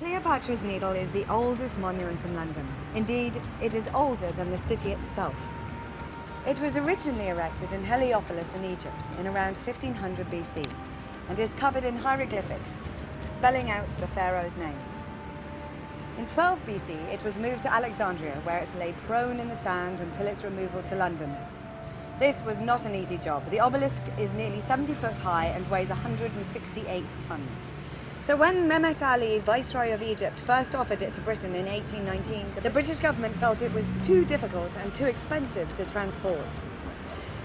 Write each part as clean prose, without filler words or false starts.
Cleopatra's Needle is the oldest monument in London. Indeed, it is older than the city itself. It was originally erected in Heliopolis in Egypt in around 1500 BC and is covered in hieroglyphics, spelling out the pharaoh's name. In 12 BC, it was moved to Alexandria, where it lay prone in the sand until its removal to London. This was not an easy job. The obelisk is nearly 70 foot high and weighs 168 tons. So when Mehmet Ali, Viceroy of Egypt, first offered it to Britain in 1819, the British government felt it was too difficult and too expensive to transport.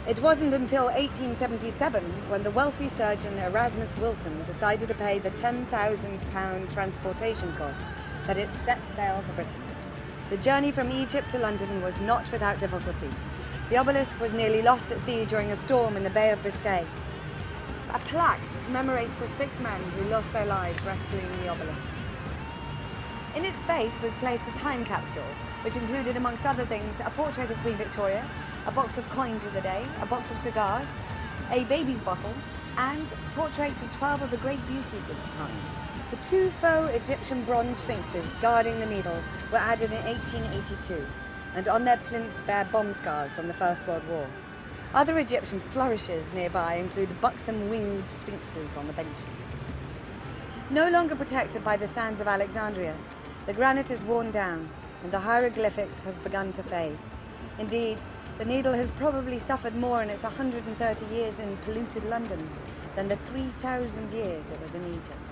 It wasn't until 1877 when the wealthy surgeon Erasmus Wilson decided to pay the £10,000 transportation cost that it set sail for Britain. The journey from Egypt to London was not without difficulty. The obelisk was nearly lost at sea during a storm in the Bay of Biscay. A plaque commemorates the 6 men who lost their lives rescuing the obelisk. In its base was placed a time capsule, which included, amongst other things, a portrait of Queen Victoria, a box of coins of the day, a box of cigars, a baby's bottle, and portraits of 12 of the great beauties of the time. The 2 faux Egyptian bronze sphinxes guarding the needle were added in 1882, and on their plinths bear bomb scars from the First World War. Other Egyptian flourishes nearby include buxom winged sphinxes on the benches. No longer protected by the sands of Alexandria, the granite is worn down and the hieroglyphics have begun to fade. Indeed, the needle has probably suffered more in its 130 years in polluted London than the 3,000 years it was in Egypt.